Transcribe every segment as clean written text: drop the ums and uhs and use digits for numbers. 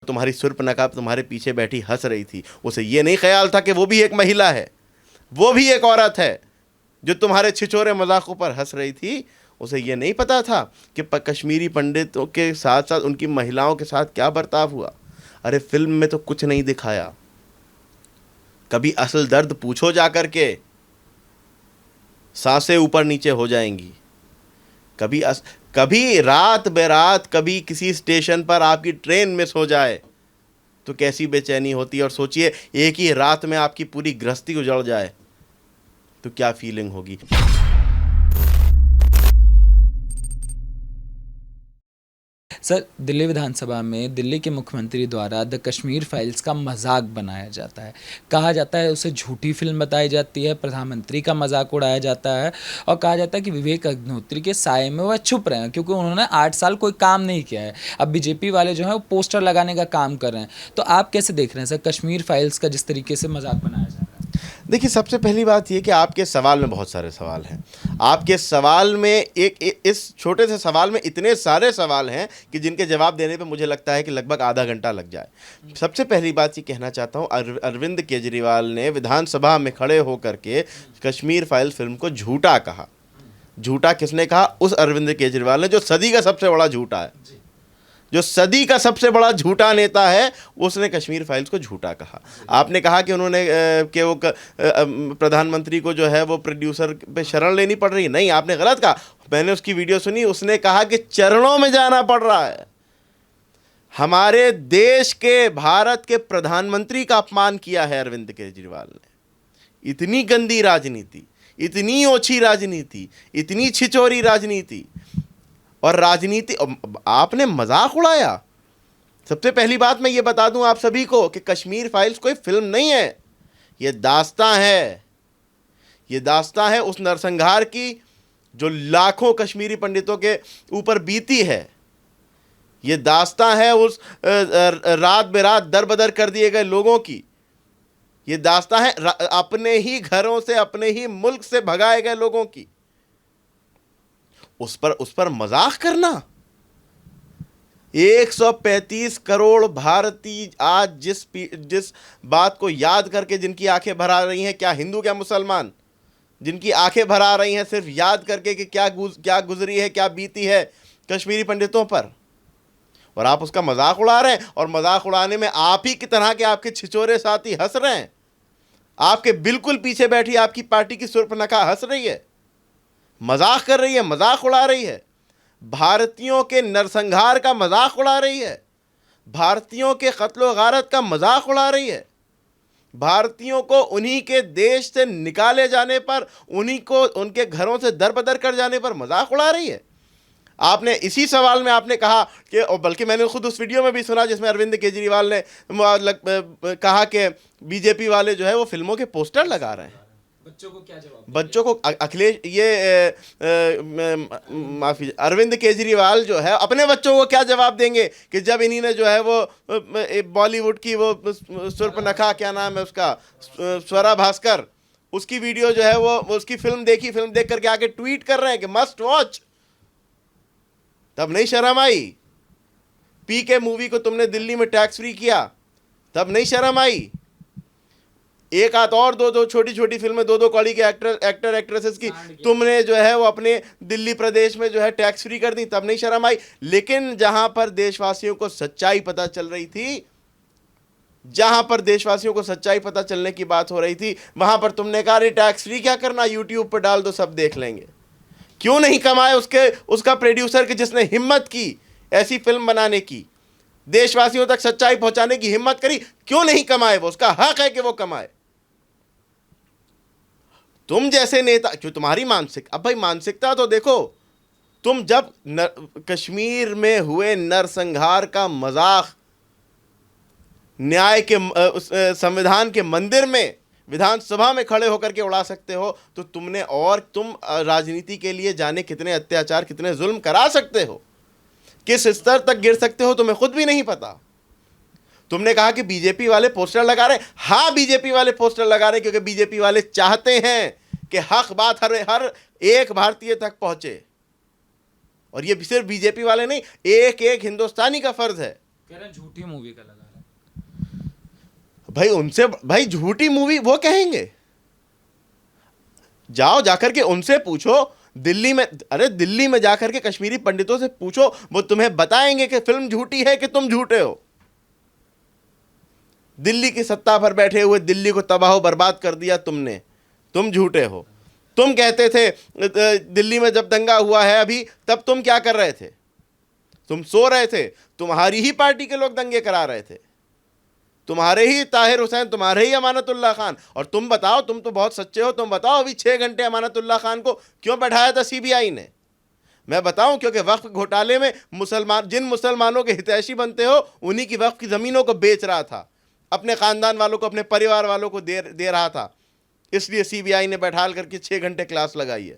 तुम्हारी शूर्पणखा तुम्हारे पीछे बैठी हंस रही थी, उसे ये नहीं ख्याल था कि वो भी एक महिला है, वो भी एक औरत है जो तुम्हारे छिछोरे मजाकों पर हंस रही थी। उसे ये नहीं पता था कि कश्मीरी पंडितों के साथ साथ उनकी महिलाओं के साथ क्या बर्ताव हुआ। अरे फिल्म में तो कुछ नहीं दिखाया। कभी असल दर्द पूछो जाकर के, सांसें ऊपर नीचे हो जाएंगी। कभी रात बेरात कभी किसी स्टेशन पर आपकी ट्रेन मिस हो जाए तो कैसी बेचैनी होती है, और सोचिए एक ही रात में आपकी पूरी गृहस्थी उजड़ जाए तो क्या फीलिंग होगी। सर, दिल्ली विधानसभा में दिल्ली के मुख्यमंत्री द्वारा द कश्मीर फाइल्स का मजाक बनाया जाता है। कहा जाता है उसे झूठी फिल्म बताई जाती है, प्रधानमंत्री का मजाक उड़ाया जाता है और कहा जाता है कि विवेक अग्निहोत्री के साये में वह छुप रहे हैं क्योंकि उन्होंने 8 साल कोई काम नहीं किया है। अब बीजेपी वाले जो हैं वो पोस्टर लगाने का काम कर रहे हैं। तो आप कैसे देख रहे हैं सर कश्मीर फाइल्स का जिस तरीके से मजाक बनाया जा रहा है? देखिए, सबसे पहली बात ये कि आपके सवाल में बहुत सारे सवाल हैं। आपके सवाल में इस छोटे से सवाल में इतने सारे सवाल हैं कि जिनके जवाब देने पे मुझे लगता है कि लगभग आधा घंटा लग जाए। सबसे पहली बात ये कहना चाहता हूँ, अरविंद केजरीवाल ने विधानसभा में खड़े होकर के कश्मीर फाइल फिल्म को झूठा कहा। झूठा किसने कहा? उस अरविंद केजरीवाल ने जो सदी का सबसे बड़ा झूठा है, जो सदी का सबसे बड़ा झूठा नेता है, उसने कश्मीर फाइल्स को झूठा कहा। आपने कहा कि उन्होंने कि वो प्रधानमंत्री को जो है वो प्रोड्यूसर पे शरण लेनी पड़ रही है। नहीं, आपने गलत कहा। मैंने उसकी वीडियो सुनी, उसने कहा कि चरणों में जाना पड़ रहा है। हमारे देश के, भारत के प्रधानमंत्री का अपमान किया है अरविंद केजरीवाल ने। इतनी गंदी राजनीति, इतनी ओछी राजनीति, इतनी छिचोरी राजनीति, और राजनीति आपने मजाक उड़ाया। सबसे पहली बात मैं ये बता दूं आप सभी को कि कश्मीर फाइल्स कोई फिल्म नहीं है, ये दास्तां है। ये दास्तां है उस नरसंहार की जो लाखों कश्मीरी पंडितों के ऊपर बीती है। ये दास्तां है उस रात बेरात दर बदर कर दिए गए लोगों की। ये दास्तां है अपने ही घरों से, अपने ही मुल्क से भगाए गए लोगों की। उस पर मजाक करना। 135 करोड़ भारतीय आज जिस बात को याद करके जिनकी आंखें भर आ रही हैं, क्या हिंदू क्या मुसलमान, जिनकी आंखें भर आ रही हैं सिर्फ याद करके कि क्या गुजरी है, क्या बीती है कश्मीरी पंडितों पर, और आप उसका मजाक उड़ा रहे हैं। और मजाक उड़ाने में आप ही की तरह के आपके छिचोरे साथी हंस रहे हैं। आपके बिल्कुल पीछे बैठी आपकी पार्टी की शूर्पणखा हंस रही है, मजाक कर रही है, मजाक उड़ा रही है। भारतीयों के नरसंहार का मजाक उड़ा रही है, भारतीयों के कत्लो गारत का मजाक उड़ा रही है, भारतीयों को उन्हीं के देश से निकाले जाने पर, उन्हीं को उनके घरों से दरबदर कर जाने पर मजाक उड़ा रही है। आपने इसी सवाल में आपने कहा कि, और बल्कि मैंने खुद उस वीडियो में भी सुना जिसमें अरविंद केजरीवाल ने कहा कि बीजेपी वाले जो है वो फिल्मों के पोस्टर लगा रहे हैं। बच्चों को क्या जवाब? बच्चों को अखिलेश माफी अरविंद केजरीवाल जो है अपने बच्चों को क्या जवाब देंगे कि जब इन्हीं ने जो है वो बॉलीवुड की वो शूर्पणखा, क्या नाम है उसका, स्वरा भास्कर, उसकी वीडियो जो है वो उसकी फिल्म देख करके आके ट्वीट कर रहे हैं कि मस्ट वॉच। तब नहीं शर्म आई? पीके मूवी को तुमने दिल्ली में टैक्स फ्री किया, तब नहीं शर्म आई? एक आध और दो छोटी छोटी फिल्में, दो कौड़ी के एक्टर एक्ट्रेसेस की तुमने जो है वो अपने दिल्ली प्रदेश में जो है टैक्स फ्री कर दी, तब नहीं शर्म आई? लेकिन जहां पर देशवासियों को सच्चाई पता चल रही थी, जहां पर देशवासियों को सच्चाई पता चलने की बात हो रही थी, वहां पर तुमने कहा अरे टैक्स फ्री क्या करना, यूट्यूब पर डाल दो सब देख लेंगे। क्यों नहीं कमाए उसका प्रोड्यूसर कि जिसने हिम्मत की ऐसी फिल्म बनाने की, देशवासियों तक सच्चाई पहुंचाने की हिम्मत करी? क्यों नहीं कमाए? वो उसका हक है कि वो कमाए। तुम जैसे नेता, क्यों तुम्हारी अब भाई मानसिकता तो देखो। तुम जब कश्मीर में हुए नरसंहार का मजाक न्याय के संविधान के मंदिर में, विधानसभा में खड़े होकर के उड़ा सकते हो, तो तुम राजनीति के लिए जाने कितने अत्याचार, कितने जुल्म करा सकते हो, किस स्तर तक गिर सकते हो, तुम्हें खुद भी नहीं पता। तुमने कहा कि बीजेपी वाले पोस्टर लगा रहे। हाँ, बीजेपी वाले पोस्टर लगा रहे क्योंकि बीजेपी वाले चाहते हैं कि हक बात हर एक भारतीय तक पहुंचे। और ये सिर्फ बीजेपी वाले नहीं, एक हिंदुस्तानी का फर्ज है कह रहे हैं झूठी मूवी का लगा रहा है। भाई उनसे, भाई झूठी मूवी वो कहेंगे, जाओ जाकर के उनसे पूछो दिल्ली में, अरे दिल्ली में जाकर के कश्मीरी पंडितों से पूछो, वो तुम्हें बताएंगे कि फिल्म झूठी है कि तुम झूठे हो। दिल्ली की सत्ता पर बैठे हुए दिल्ली को तबाह बर्बाद कर दिया तुमने, तुम झूठे हो। तुम कहते थे दिल्ली में जब दंगा हुआ है अभी, तब तुम क्या कर रहे थे? तुम सो रहे थे, तुम्हारी ही पार्टी के लोग दंगे करा रहे थे, तुम्हारे ही ताहिर हुसैन, तुम्हारे ही अमानतुल्लाह खान। और तुम बताओ, तुम तो बहुत सच्चे हो, तुम बताओ अभी 6 घंटे अमानतुल्लाह खान को क्यों बैठाया था सीबीआई ने? मैं बताऊं, क्योंकि वक्फ घोटाले में जिन मुसलमानों के हितैषी बनते हो उन्हीं की वक्फ की ज़मीनों को बेच रहा था, अपने ख़ानदान वालों को, अपने परिवार वालों को दे रहा था, इसलिए सीबीआई ने बैठाल करके 6 घंटे क्लास लगाई है।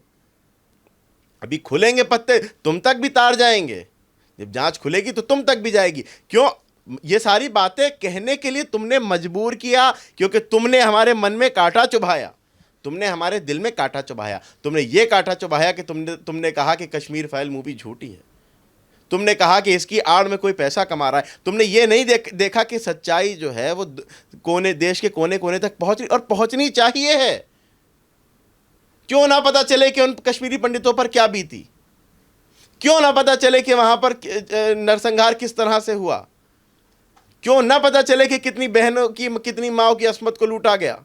अभी खुलेंगे पत्ते, तुम तक भी तार जाएंगे, जब जांच खुलेगी तो तुम तक भी जाएगी। क्यों? ये सारी बातें कहने के लिए तुमने मजबूर किया, क्योंकि तुमने हमारे मन में कांटा चुभाया, तुमने हमारे दिल में कांटा चुभाया। तुमने ये कांटा चुभाया कि तुमने कहा कि कश्मीर फाइल मूवी झूठी है, तुमने कहा कि इसकी आड़ में कोई पैसा कमा रहा है। तुमने ये नहीं देखा कि सच्चाई जो है वो देश के कोने कोने तक पहुंच रही, और पहुंचनी चाहिए है। क्यों ना पता चले कि उन कश्मीरी पंडितों पर क्या बीती, क्यों ना पता चले कि वहां पर नरसंहार किस तरह से हुआ, क्यों ना पता चले कि कितनी बहनों की, कितनी माओ की अस्मत को लूटा गया।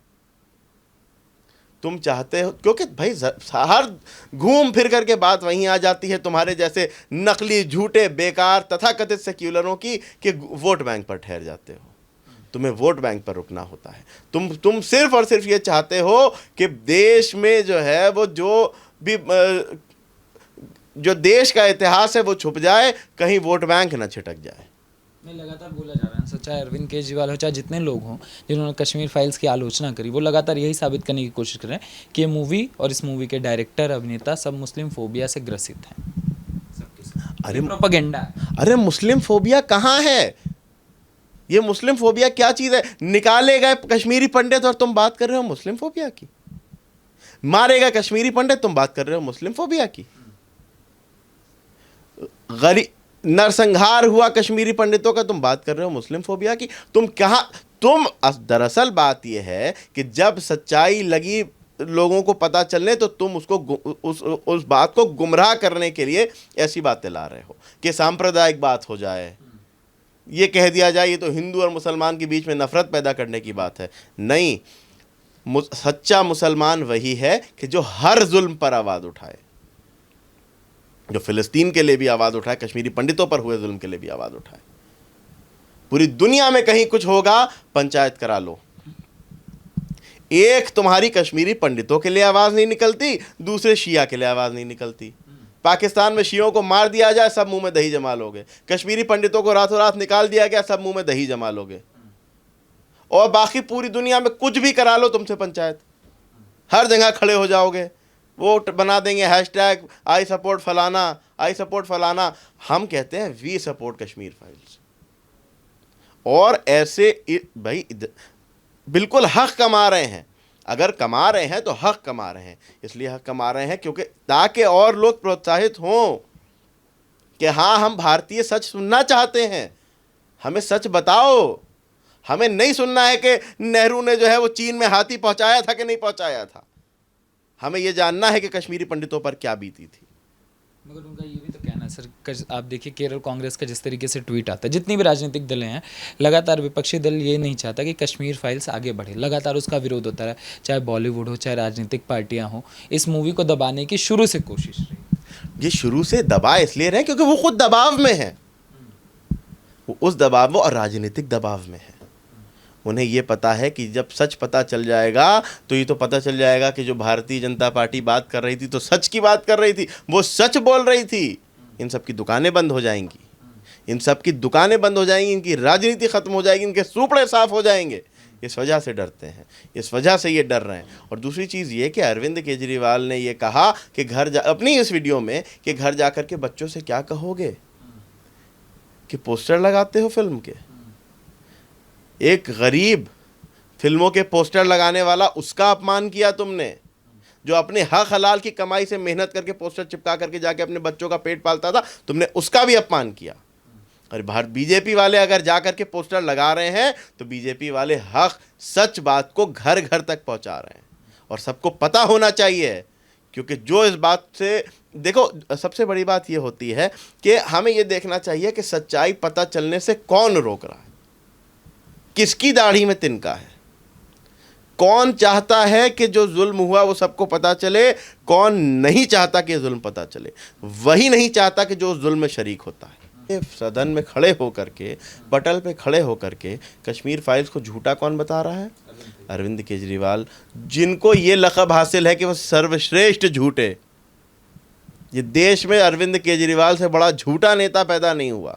तुम चाहते हो, क्योंकि भाई हर घूम फिर करके बात वहीं आ जाती है तुम्हारे जैसे नकली, झूठे, बेकार तथाकथित सेक्युलरों की, कि वोट बैंक पर ठहर जाते हो। तुम्हें वोट बैंक पर रुकना होता है। तुम सिर्फ और सिर्फ ये चाहते हो कि देश में जो है वो जो देश का इतिहास है वो छुप जाए, कहीं वोट बैंक ना छिटक जाए। नहीं, लगातार बोला जा रहा है, चाहे अरविंद केजरीवाल हो, चाहे जितने लोग हों जिन्होंने कश्मीर फाइल्स की आलोचना करी, वो लगातार यही साबित करने की कोशिश कर रहे हैं कि ये मूवी और इस मूवी के डायरेक्टर, अभिनेता सब मुस्लिम फोबिया से ग्रसित हैं। अरे प्रोपेगेंडा है। अरे मुस्लिम फोबिया कहाँ है? ये मुस्लिम फोबिया क्या चीज़ है? निकाले गए कश्मीरी पंडित और तुम बात कर रहे हो मुस्लिम फोबिया की। मारे गए कश्मीरी पंडित, तुम बात कर रहे हो मुस्लिम फोबिया की। नरसंहार हुआ कश्मीरी पंडितों का, तुम बात कर रहे हो मुस्लिम फोबिया की। दरअसल बात यह है कि जब सच्चाई लगी लोगों को पता चलने, तो तुम उसको उस बात को गुमराह करने के लिए ऐसी बातें ला रहे हो कि सांप्रदायिक बात हो जाए, ये कह दिया जाए ये तो हिंदू और मुसलमान के बीच में नफरत पैदा करने की बात है। नहीं, सच्चा मुसलमान वही है कि जो हर जुल्म पर आवाज़ उठाए, जो फ़िलिस्तीन के लिए भी आवाज़ उठाए, कश्मीरी पंडितों पर हुए जुल्म के लिए भी आवाज़ उठाए। पूरी दुनिया में कहीं कुछ होगा, पंचायत करा लो। एक तुम्हारी कश्मीरी पंडितों के लिए आवाज़ नहीं निकलती, दूसरे शिया के लिए आवाज़ नहीं निकलती। पाकिस्तान में शियों को मार दिया जाए, सब मुंह में दही जमा लोगे। कश्मीरी पंडितों को रातों रात निकाल दिया गया, सब मुंह में दही जमा लोगे। और बाकी पूरी दुनिया में कुछ भी करा लो तुमसे पंचायत, हर जगह खड़े हो जाओगे, वोट बना देंगे, हैशटैग आई सपोर्ट फलाना, आई सपोर्ट फलाना। हम कहते हैं वी सपोर्ट कश्मीर फाइल्स। और ऐसे भाई बिल्कुल हक कमा रहे हैं। अगर कमा रहे हैं तो हक कमा रहे हैं, इसलिए हक कमा रहे हैं क्योंकि ताकि और लोग प्रोत्साहित हों कि हाँ, हम भारतीय सच सुनना चाहते हैं, हमें सच बताओ। हमें नहीं सुनना है कि नेहरू ने जो है वो चीन में हाथी पहुंचाया था कि नहीं पहुंचाया था। हमें ये जानना है कि कश्मीरी पंडितों पर क्या बीती थी। मगर उनका ये भी तो कहना है सर, आप देखिए केरल कांग्रेस का जिस तरीके से ट्वीट आता है, जितनी भी राजनीतिक दलें हैं, लगातार विपक्षी दल ये नहीं चाहता कि कश्मीर फाइल्स आगे बढ़े, लगातार उसका विरोध होता है, चाहे बॉलीवुड हो, चाहे राजनीतिक पार्टियां हो, इस मूवी को दबाने की शुरू से कोशिश रही। ये शुरू से दबा इसलिए रहे क्योंकि वो खुद दबाव में है, वो उस दबाव और राजनीतिक दबाव में है। उन्हें ये पता है कि जब सच पता चल जाएगा तो ये तो पता चल जाएगा कि जो भारतीय जनता पार्टी बात कर रही थी तो सच की बात कर रही थी, वो सच बोल रही थी। इन सब की दुकानें बंद हो जाएंगी, इन सब की दुकानें बंद हो जाएंगी, इनकी राजनीति ख़त्म हो जाएगी, इनके सूपड़े साफ हो जाएंगे। इस वजह से डरते हैं, इस वजह से ये डर रहे हैं। और दूसरी चीज़ ये कि अरविंद केजरीवाल ने ये कहा कि अपनी इस वीडियो में कि घर जा कर के बच्चों से क्या कहोगे कि पोस्टर लगाते हो फिल्म के। एक गरीब फिल्मों के पोस्टर लगाने वाला, उसका अपमान किया तुमने, जो अपने हक हलाल की कमाई से मेहनत करके पोस्टर चिपका करके जाके अपने बच्चों का पेट पालता था, तुमने उसका भी अपमान किया। और भारत बीजेपी वाले अगर जा करके पोस्टर लगा रहे हैं तो बीजेपी वाले हक सच बात को घर घर तक पहुंचा रहे हैं और सबको पता होना चाहिए, क्योंकि जो इस बात से देखो, सबसे बड़ी बात ये होती है कि हमें ये देखना चाहिए कि सच्चाई पता चलने से कौन रोक रहा है, किसकी दाढ़ी में तिनका है, कौन चाहता है कि जो जुल्म हुआ वो सबको पता चले, कौन नहीं चाहता कि जुल्म पता चले, वही नहीं चाहता कि जो जुल्म में शरीक होता है। सदन में खड़े होकर के, पटल पे खड़े होकर के कश्मीर फाइल्स को झूठा कौन बता रहा है? अरविंद केजरीवाल, जिनको ये लक़ब हासिल है कि वो सर्वश्रेष्ठ झूठे। ये देश में अरविंद केजरीवाल से बड़ा झूठा नेता पैदा नहीं हुआ।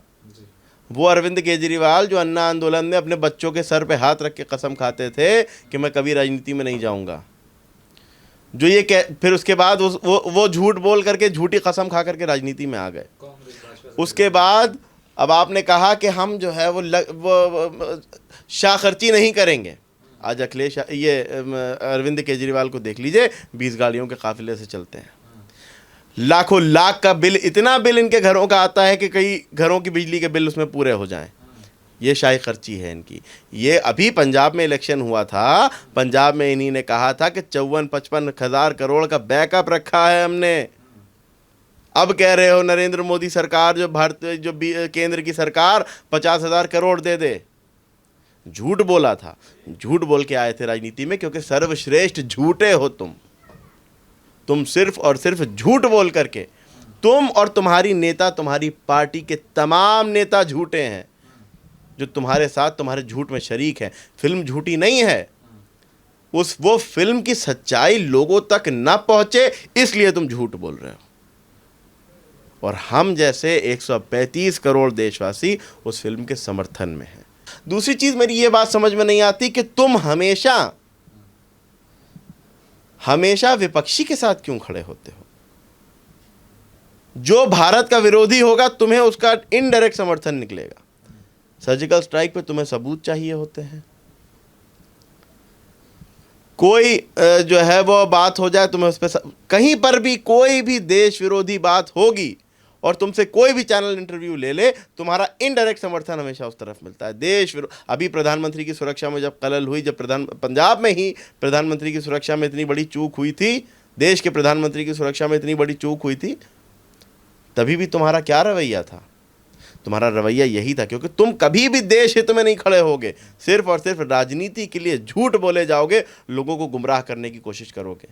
वो अरविंद केजरीवाल जो अन्ना आंदोलन में अपने बच्चों के सर पे हाथ रख के कसम खाते थे कि मैं कभी राजनीति में नहीं जाऊंगा, जो ये फिर उसके बाद वो झूठ बोल करके, झूठी कसम खा करके राजनीति में आ गए। उसके बाद अब आपने कहा कि हम जो है वो शाखर्ची नहीं करेंगे। आज अखिलेश, ये अरविंद केजरीवाल को देख लीजिए, 20 गाड़ियों के काफिले से चलते हैं, लाखों लाख का बिल, इतना बिल इनके घरों का आता है कि कई घरों की बिजली के बिल उसमें पूरे हो जाएं। ये शाही खर्ची है इनकी। ये अभी पंजाब में इलेक्शन हुआ था, पंजाब में इन्हीं ने कहा था कि 54-55 हज़ार करोड़ का बैकअप रखा है हमने। अब कह रहे हो नरेंद्र मोदी सरकार, जो केंद्र की सरकार 50,000 करोड़ दे दे। झूठ बोला था, झूठ बोल के आए थे राजनीति में, क्योंकि सर्वश्रेष्ठ झूठे हो तुम सिर्फ और सिर्फ झूठ बोल करके, तुम और तुम्हारी नेता, तुम्हारी पार्टी के तमाम नेता झूठे हैं, जो तुम्हारे साथ तुम्हारे झूठ में शरीक है। फिल्म झूठी नहीं है, वो फिल्म की सच्चाई लोगों तक न पहुंचे इसलिए तुम झूठ बोल रहे हो, और हम जैसे 135 करोड़ देशवासी उस फिल्म के समर्थन में हैं। दूसरी चीज मेरी ये बात समझ में नहीं आती कि तुम हमेशा विपक्षी के साथ क्यों खड़े होते हो? जो भारत का विरोधी होगा तुम्हें उसका इनडायरेक्ट समर्थन निकलेगा। सर्जिकल स्ट्राइक पे तुम्हें सबूत चाहिए होते हैं। कोई जो है वो बात हो जाए, तुम्हें उस पर कहीं पर भी कोई भी देश विरोधी बात होगी और तुमसे कोई भी चैनल इंटरव्यू ले ले, तुम्हारा इनडायरेक्ट समर्थन हमेशा उस तरफ मिलता है। देश अभी प्रधानमंत्री की सुरक्षा में जब खलल हुई, जब पंजाब में ही प्रधानमंत्री की सुरक्षा में इतनी बड़ी चूक हुई थी, देश के प्रधानमंत्री की सुरक्षा में इतनी बड़ी चूक हुई थी, तभी भी तुम्हारा क्या रवैया था? तुम्हारा रवैया यही था, क्योंकि तुम कभी भी देश हित में नहीं खड़े होगे, सिर्फ और सिर्फ राजनीति के लिए झूठ बोले जाओगे, लोगों को गुमराह करने की कोशिश करोगे,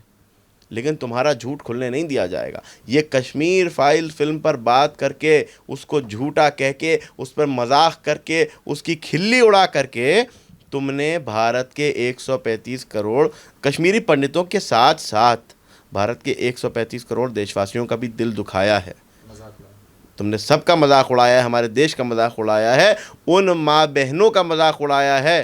लेकिन तुम्हारा झूठ खुलने नहीं दिया जाएगा। ये कश्मीर फाइल फिल्म पर बात करके, उसको झूठा कह के, उस पर मजाक करके, उसकी खिल्ली उड़ा करके तुमने भारत के 135 करोड़ कश्मीरी पंडितों के साथ साथ भारत के 135 करोड़ देशवासियों का भी दिल दुखाया है। तुमने सबका मजाक उड़ाया है, हमारे देश का मजाक उड़ाया है, उन माँ बहनों का मजाक उड़ाया है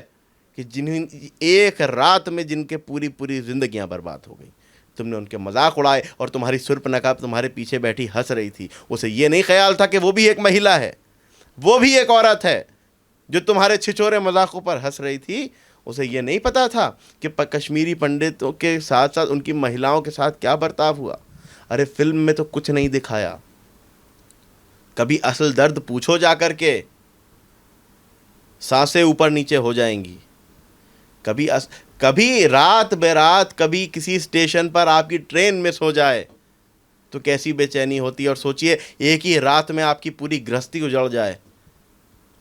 कि जिन्हें एक रात में जिनके पूरी पूरी जिंदगियां बर्बाद हो गई। तुमने उनके मजाक उड़ाए, और तुम्हारी सुर्पनका तुम्हारे पीछे बैठी हंस रही थी। उसे ये नहीं ख्याल था कि वो भी एक महिला है, वो भी एक औरत है, जो तुम्हारे छिछोरे मजाकों पर हंस रही थी। उसे ये नहीं पता था कि कश्मीरी पंडितों के साथ साथ उनकी महिलाओं के साथ क्या बर्ताव हुआ। अरे फिल्म में तो कुछ नहीं दिखाया। कभी असल दर्द पूछो जा कर के, सांसें ऊपर नीचे हो जाएंगी। कभी रात बेरात, कभी किसी स्टेशन पर आपकी ट्रेन मिस हो जाए तो कैसी बेचैनी होती है, और सोचिए एक ही रात में आपकी पूरी गृहस्थी उजड़ जाए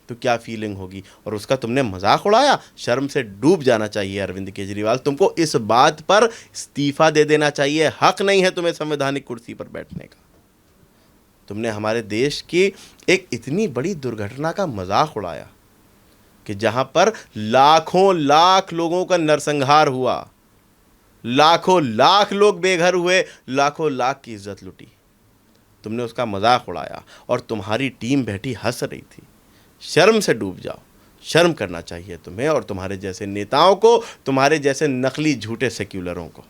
तो क्या फीलिंग होगी। और उसका तुमने मजाक उड़ाया। शर्म से डूब जाना चाहिए अरविंद केजरीवाल, तुमको इस बात पर इस्तीफा दे देना चाहिए। हक नहीं है तुम्हें संवैधानिक कुर्सी पर बैठने का। तुमने हमारे देश की एक इतनी बड़ी दुर्घटना का मजाक उड़ाया कि जहां पर लाखों लाख लोगों का नरसंहार हुआ, लाखों लाख लोग बेघर हुए, लाखों लाख की इज्जत लुटी। तुमने उसका मजाक उड़ाया और तुम्हारी टीम बैठी हंस रही थी। शर्म से डूब जाओ। शर्म करना चाहिए तुम्हें और तुम्हारे जैसे नेताओं को, तुम्हारे जैसे नकली झूठे सेक्युलरों को।